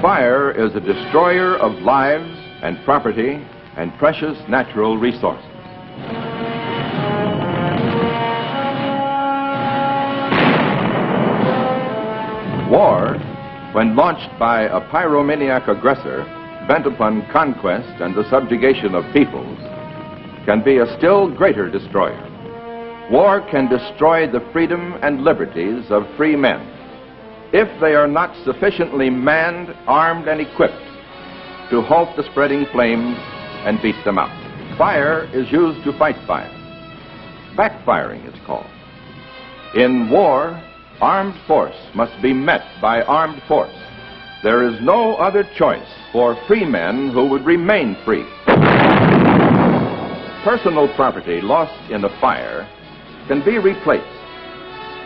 Fire is a destroyer of lives and property and precious natural resources. War, when launched by a pyromaniac aggressor bent upon conquest and the subjugation of peoples, can be a still greater destroyer. War can destroy the freedom and liberties of free men if they are not sufficiently manned, armed, and equipped to halt the spreading flames and beat them out. Fire is used to fight fire. Backfiring is called. In war, armed force must be met by armed force. There is no other choice for free men who would remain free. Personal property lost in a fire can be replaced.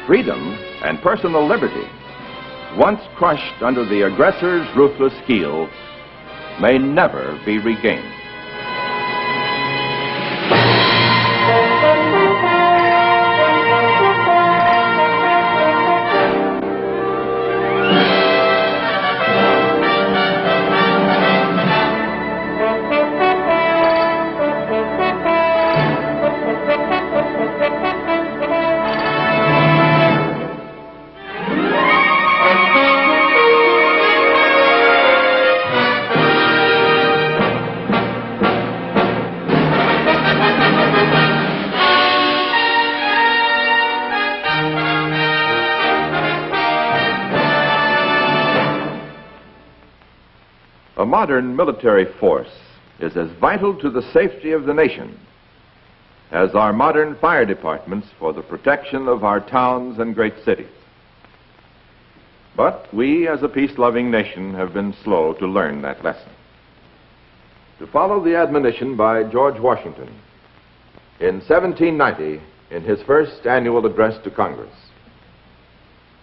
Freedom and personal liberty, once crushed under the aggressor's ruthless heel, may never be regained. A modern military force is as vital to the safety of the nation as our modern fire departments for the protection of our towns and great cities. But we, as a peace-loving nation, have been slow to learn that lesson. To follow the admonition by George Washington in 1790 in his first annual address to Congress,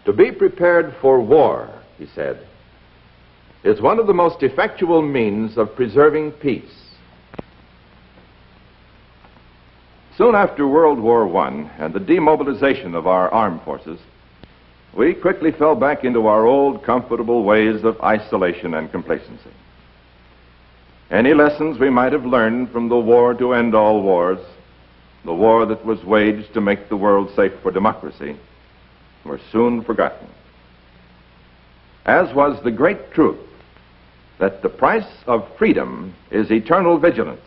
"To be prepared for war," he said, "is one of the most effectual means of preserving peace." Soon after World War I and the demobilization of our armed forces, we quickly fell back into our old comfortable ways of isolation and complacency. Any lessons we might have learned from the war to end all wars, the war that was waged to make the world safe for democracy, were soon forgotten. As was the great truth that the price of freedom is eternal vigilance.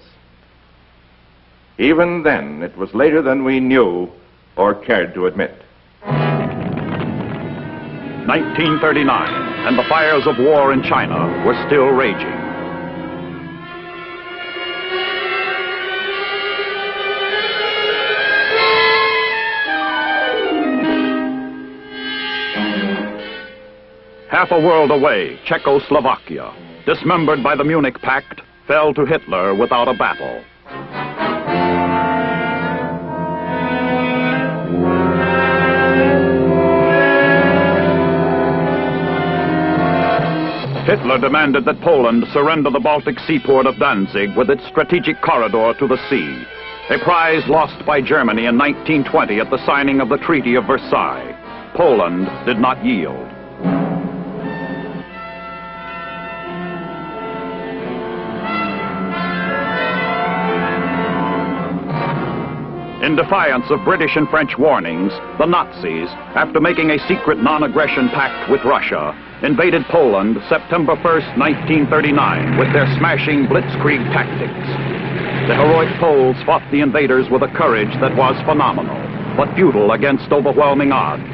Even then, it was later than we knew or cared to admit. 1939, and the fires of war in China were still raging. Half a world away, Czechoslovakia, dismembered by the Munich Pact, fell to Hitler without a battle. Hitler demanded that Poland surrender the Baltic seaport of Danzig with its strategic corridor to the sea, a prize lost by Germany in 1920 at the signing of the Treaty of Versailles. Poland did not yield. In defiance of British and French warnings, the Nazis, after making a secret non-aggression pact with Russia, invaded Poland September 1st, 1939, with their smashing blitzkrieg tactics. The heroic Poles fought the invaders with a courage that was phenomenal, but futile against overwhelming odds.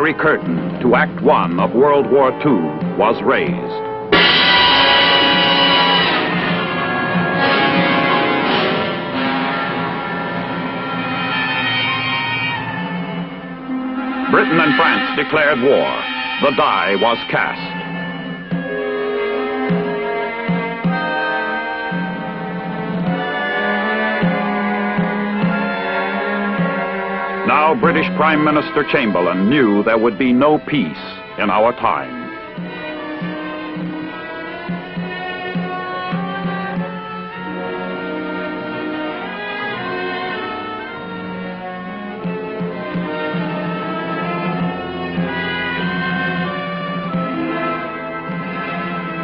fiery curtain to Act I of World War II was raised. Britain and France declared war. The die was cast. Now British Prime Minister Chamberlain knew there would be no peace in our time.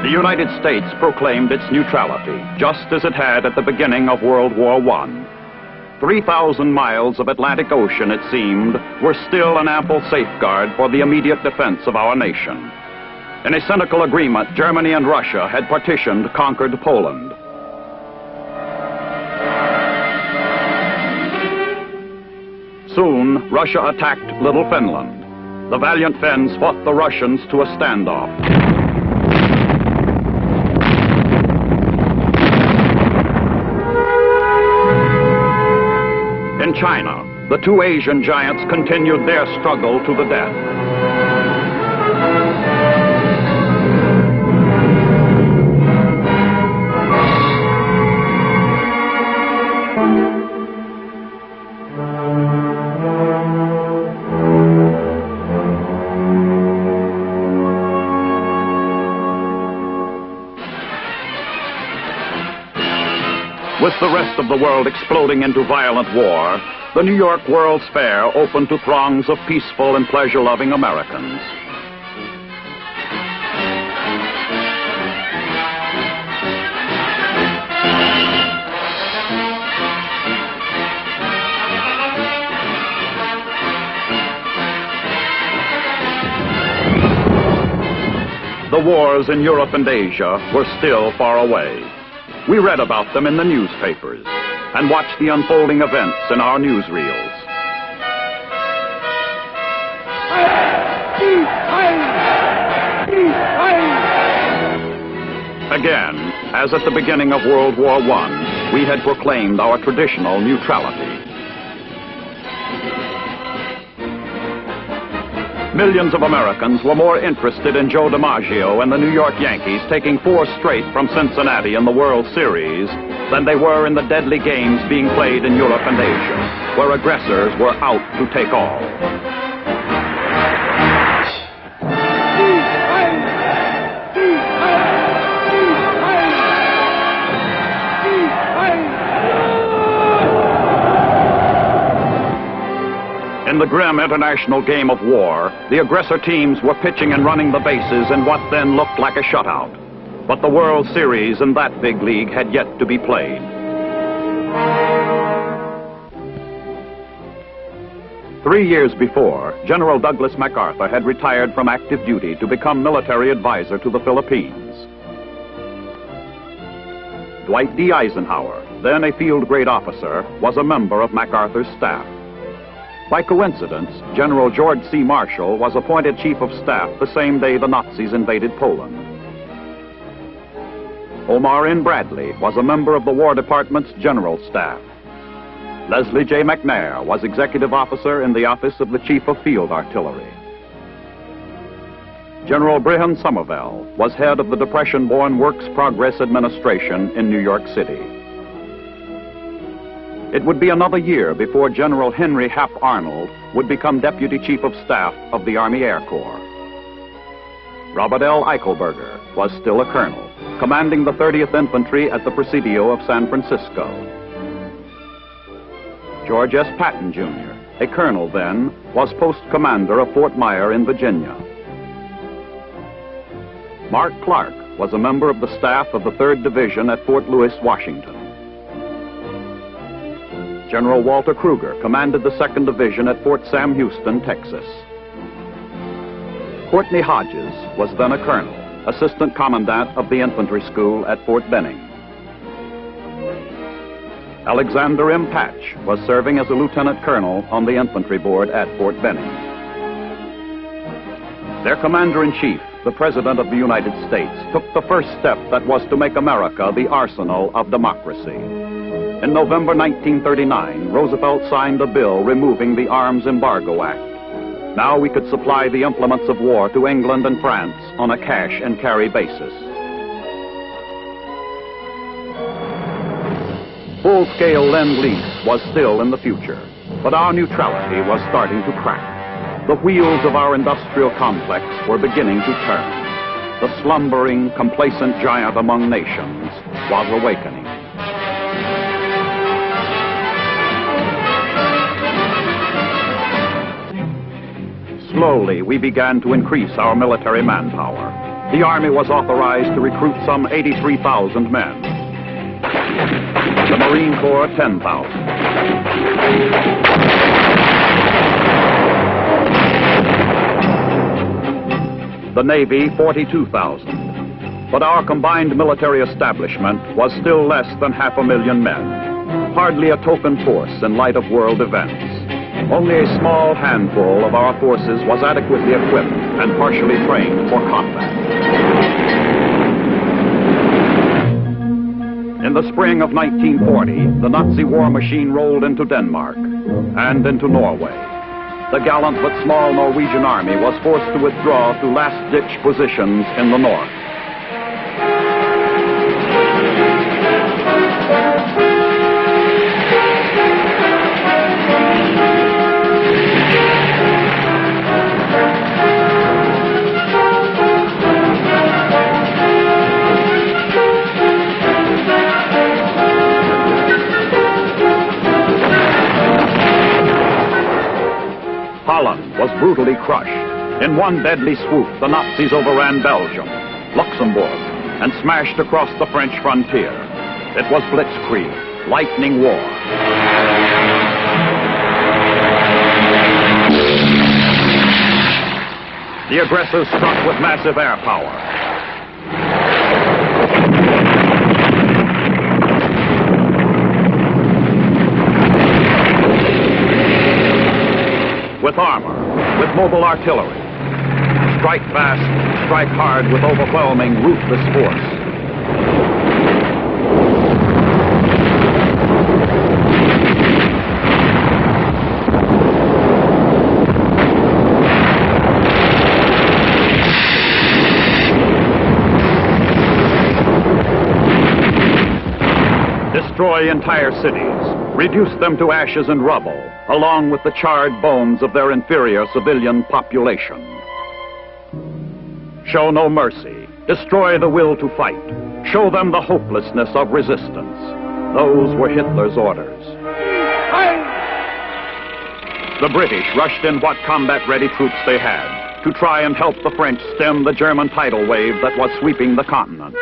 The United States proclaimed its neutrality, just as it had at the beginning of World War I. 3,000 miles of Atlantic Ocean, it seemed, were still an ample safeguard for the immediate defense of our nation. In a cynical agreement, Germany and Russia had partitioned conquered Poland. Soon, Russia attacked Little Finland. The valiant Finns fought the Russians to a standoff. In China, the two Asian giants continued their struggle to the death. With the rest of the world exploding into violent war, the New York World's Fair opened to throngs of peaceful and pleasure-loving Americans. The wars in Europe and Asia were still far away. We read about them in the newspapers and watched the unfolding events in our newsreels. Again, as at the beginning of World War I, we had proclaimed our traditional neutrality. Millions of Americans were more interested in Joe DiMaggio and the New York Yankees taking 4 straight from Cincinnati in the World Series than they were in the deadly games being played in Europe and Asia, where aggressors were out to take all. In the grim international game of war, the aggressor teams were pitching and running the bases in what then looked like a shutout. But the World Series in that big league had yet to be played. Three years before, General Douglas MacArthur had retired from active duty to become military advisor to the Philippines. Dwight D. Eisenhower, then a field grade officer, was a member of MacArthur's staff. By coincidence, General George C. Marshall was appointed Chief of Staff the same day the Nazis invaded Poland. Omar N. Bradley was a member of the War Department's General Staff. Leslie J. McNair was Executive Officer in the Office of the Chief of Field Artillery. General Brigham Somervell was head of the Depression-born Works Progress Administration in New York City. It would be another year before General Henry Hap Arnold would become Deputy Chief of Staff of the Army Air Corps. Robert L. Eichelberger was still a colonel, commanding the 30th Infantry at the Presidio of San Francisco. George S. Patton, Jr., a colonel then, was post commander of Fort Myer in Virginia. Mark Clark was a member of the staff of the 3rd Division at Fort Lewis, Washington. General Walter Kruger commanded the 2nd Division at Fort Sam Houston, Texas. Courtney Hodges was then a colonel, assistant commandant of the infantry school at Fort Benning. Alexander M. Patch was serving as a lieutenant colonel on the infantry board at Fort Benning. Their commander-in-chief, the President of the United States, took the first step that was to make America the arsenal of democracy. In November 1939, Roosevelt signed a bill removing the Arms Embargo Act. Now we could supply the implements of war to England and France on a cash-and-carry basis. Full-scale Lend-Lease was still in the future, but our neutrality was starting to crack. The wheels of our industrial complex were beginning to turn. The slumbering, complacent giant among nations was awakening. Slowly, we began to increase our military manpower. The Army was authorized to recruit some 83,000 men. The Marine Corps, 10,000. The Navy, 42,000. But our combined military establishment was still less than 500,000 men. Hardly a token force in light of world events. Only a small handful of our forces was adequately equipped and partially trained for combat. In the spring of 1940, the Nazi war machine rolled into Denmark and into Norway. The gallant but small Norwegian army was forced to withdraw to last-ditch positions in the north. Holland was brutally crushed. In one deadly swoop, the Nazis overran Belgium, Luxembourg, and smashed across the French frontier. It was blitzkrieg, lightning war. The aggressors struck with massive air power. With armor, with mobile artillery. Strike fast, strike hard with overwhelming, ruthless force. Destroy entire cities, reduce them to ashes and rubble, along with the charred bones of their inferior civilian population. Show no mercy, destroy the will to fight, show them the hopelessness of resistance. Those were Hitler's orders. The British rushed in what combat-ready troops they had to try and help the French stem the German tidal wave that was sweeping the continent.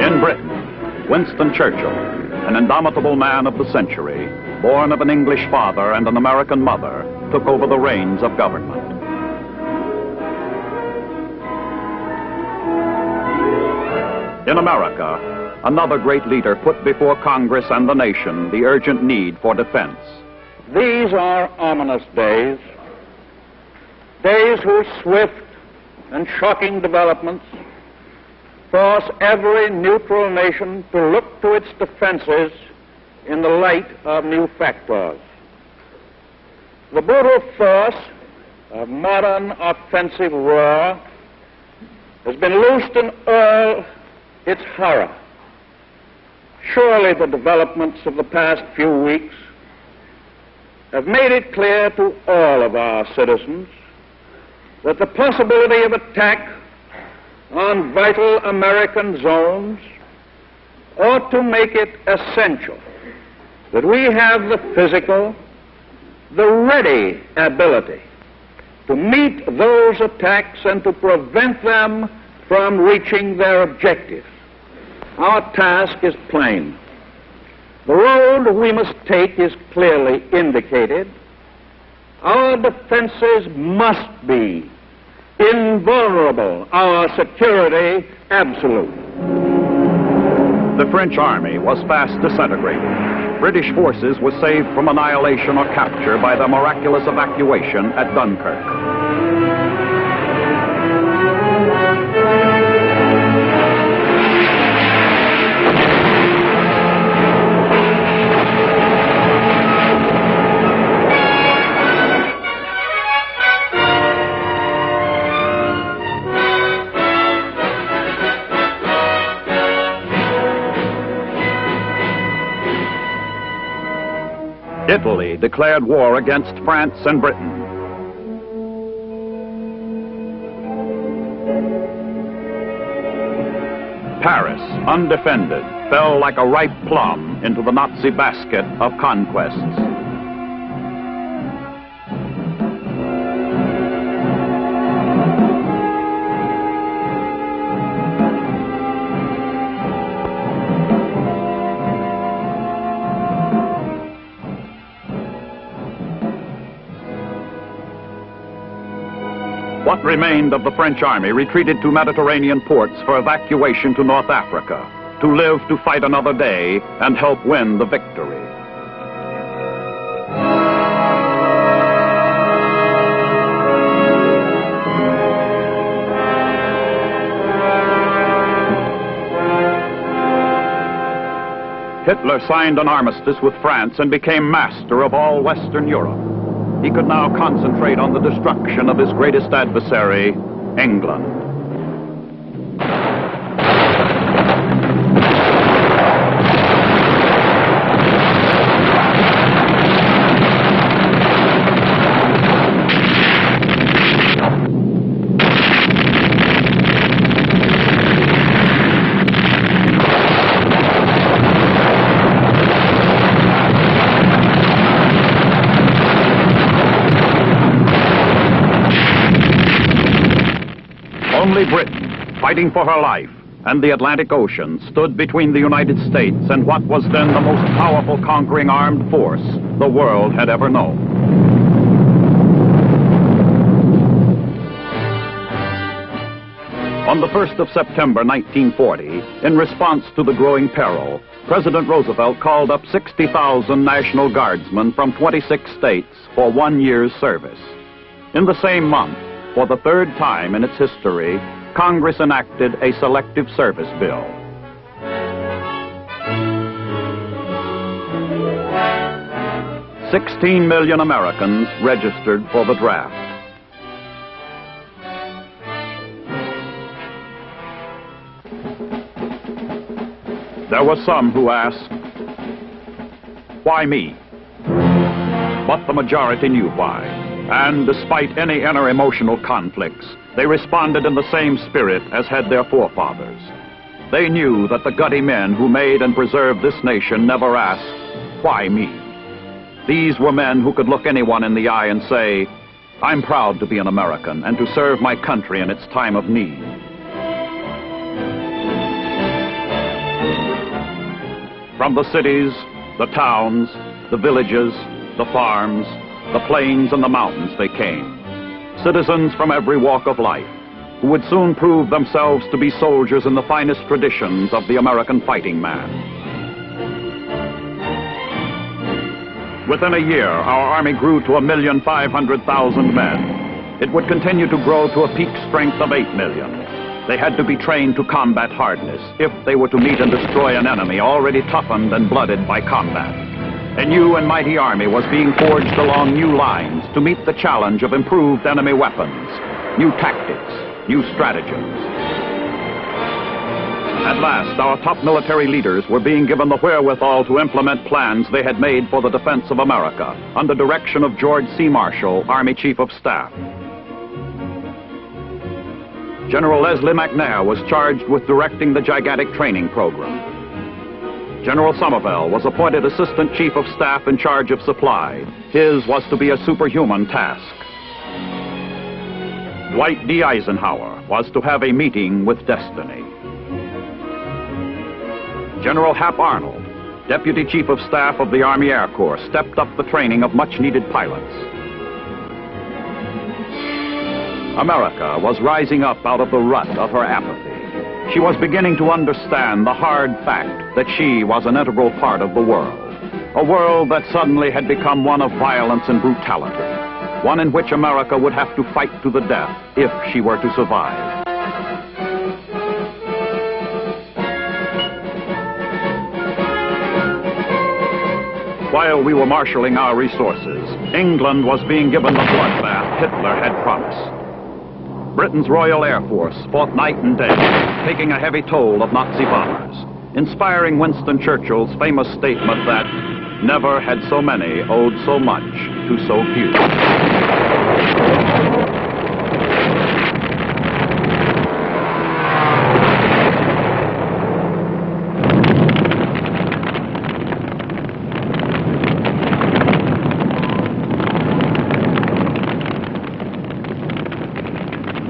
In Britain, Winston Churchill, an indomitable man of the century, born of an English father and an American mother, took over the reins of government. In America, another great leader put before Congress and the nation the urgent need for defense. These are ominous days, days whose swift and shocking developments force every neutral nation to look to its defenses in the light of new factors. The brutal force of modern offensive war has been loosed in all its horror. Surely the developments of the past few weeks have made it clear to all of our citizens that the possibility of attack on vital American zones ought to make it essential that we have the physical, the ready ability to meet those attacks and to prevent them from reaching their objectives. Our task is plain. The road we must take is clearly indicated. Our defenses must be invulnerable, our security absolute. The French army was fast disintegrating. British forces were saved from annihilation or capture by the miraculous evacuation at Dunkirk. Italy declared war against France and Britain. Paris, undefended, fell like a ripe plum into the Nazi basket of conquests. What remained of the French army retreated to Mediterranean ports for evacuation to North Africa, to live to fight another day and help win the victory. Hitler signed an armistice with France and became master of all Western Europe. He could now concentrate on the destruction of his greatest adversary, England. Only Britain, fighting for her life, and the Atlantic Ocean stood between the United States and what was then the most powerful conquering armed force the world had ever known. On the 1st of September 1940, in response to the growing peril, President Roosevelt called up 60,000 National Guardsmen from 26 states for 1 year's service. In the same month, for the third time in its history, Congress enacted a selective service bill. $16 million Americans registered for the draft. There were some who asked, "Why me?" But the majority knew why. And despite any inner emotional conflicts, they responded in the same spirit as had their forefathers. They knew that the gutty men who made and preserved this nation never asked, "Why me?" These were men who could look anyone in the eye and say, "I'm proud to be an American and to serve my country in its time of need." From the cities, the towns, the villages, the farms, the plains and the mountains they came, citizens from every walk of life, who would soon prove themselves to be soldiers in the finest traditions of the American fighting man. Within a year, our army grew to 1,500,000 men. It would continue to grow to a peak strength of 8 million. They had to be trained to combat hardness if they were to meet and destroy an enemy already toughened and blooded by combat. A new and mighty army was being forged along new lines to meet the challenge of improved enemy weapons, new tactics, new stratagems. At last, our top military leaders were being given the wherewithal to implement plans they had made for the defense of America under direction of George C. Marshall, Army Chief of Staff. General Leslie McNair was charged with directing the gigantic training program. General Somerville was appointed Assistant Chief of Staff in charge of supply. His was to be a superhuman task. Dwight D. Eisenhower was to have a meeting with destiny. General Hap Arnold, Deputy Chief of Staff of the Army Air Corps, stepped up the training of much-needed pilots. America was rising up out of the rut of her apathy. She was beginning to understand the hard fact that she was an integral part of the world. A world that suddenly had become one of violence and brutality. One in which America would have to fight to the death if she were to survive. While we were marshaling our resources, England was being given the bloodbath Hitler had promised. Britain's Royal Air Force fought night and day, taking a heavy toll of Nazi bombers, inspiring Winston Churchill's famous statement that never had so many owed so much to so few.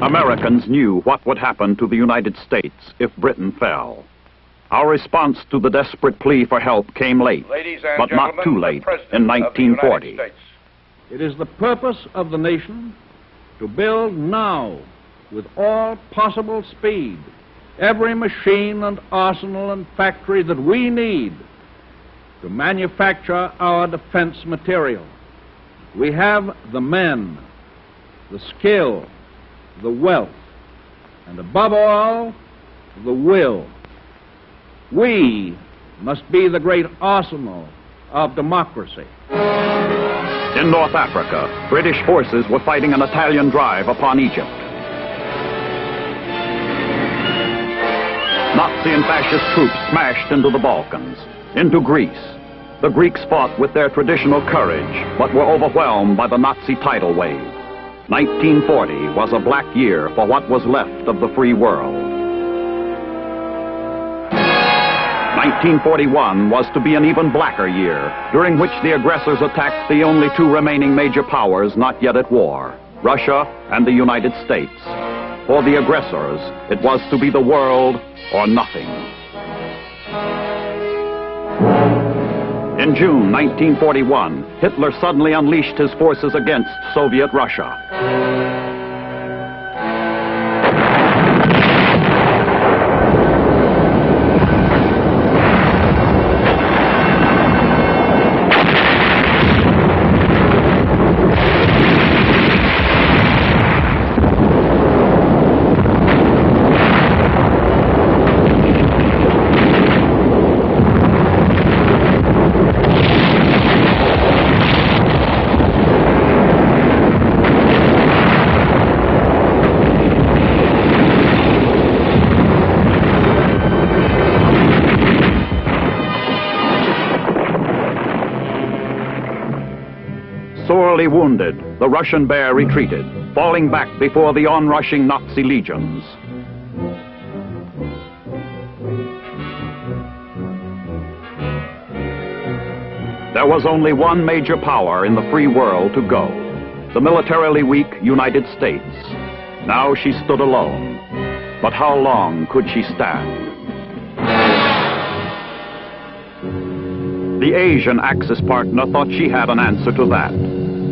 Americans knew what would happen to the United States if Britain fell. Our response to the desperate plea for help came late, but not too late, in 1940. It is the purpose of the nation to build now, with all possible speed, every machine and arsenal and factory that we need to manufacture our defense material. We have the men, the skill, the wealth, and above all, the will. We must be the great arsenal of democracy. In North Africa, British forces were fighting an Italian drive upon Egypt. Nazi and fascist troops smashed into the Balkans, into Greece. The Greeks fought with their traditional courage, but were overwhelmed by the Nazi tidal wave. 1940 was a black year for what was left of the free world. 1941 was to be an even blacker year, during which the aggressors attacked the only two remaining major powers not yet at war, Russia and the United States. For the aggressors, it was to be the world or nothing. In June 1941, Hitler suddenly unleashed his forces against Soviet Russia. Sorely wounded, the Russian bear retreated, falling back before the onrushing Nazi legions. There was only one major power in the free world to go, the militarily weak United States. Now she stood alone. But how long could she stand? The Asian Axis partner thought she had an answer to that.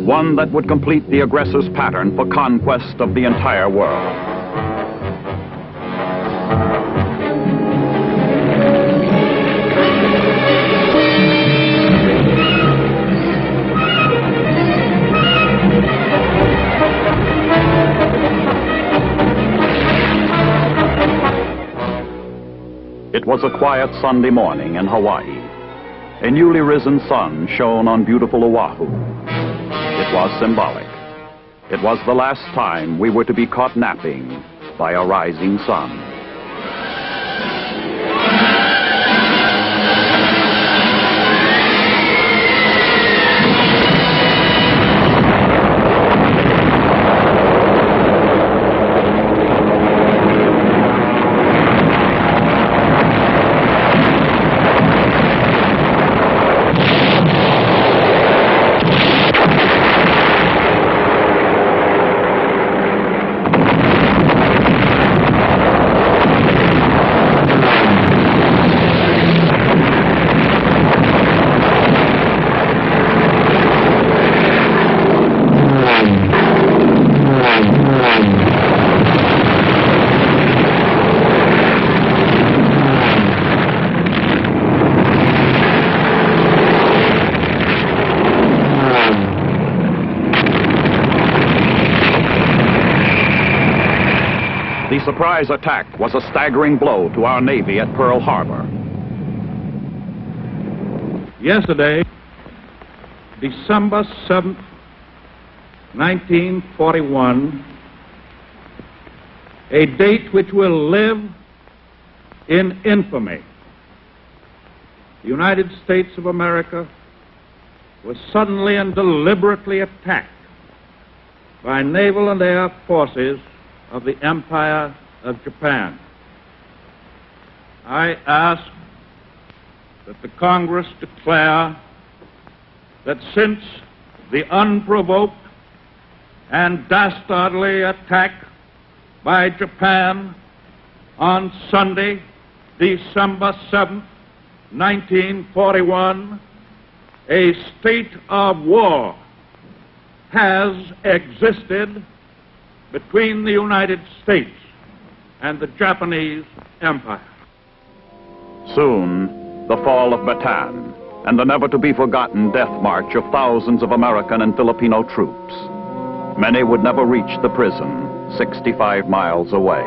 One that would complete the aggressor's pattern for conquest of the entire world. It was a quiet Sunday morning in Hawaii. A newly risen sun shone on beautiful Oahu. It was symbolic. It was the last time we were to be caught napping by a rising sun. surprise attack was a staggering blow to our Navy at Pearl Harbor. Yesterday, December 7th, 1941, a date which will live in infamy. The United States of America was suddenly and deliberately attacked by naval and air forces of the Empire of Japan. I ask that the Congress declare that since the unprovoked and dastardly attack by Japan on Sunday, December 7th, 1941, a state of war has existed between the United States and the Japanese Empire. Soon, the fall of Bataan and the never-to-be-forgotten death march of thousands of American and Filipino troops. Many would never reach the prison 65 miles away.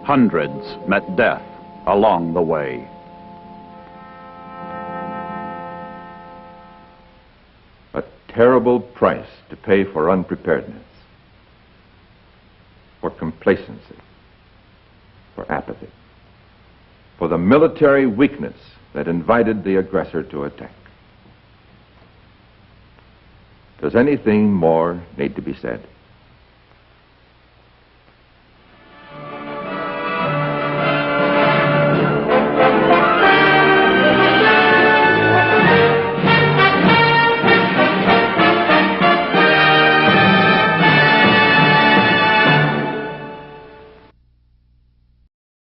Hundreds met death along the way. A terrible price to pay for unpreparedness, for complacency, for apathy, for the military weakness that invited the aggressor to attack. Does anything more need to be said?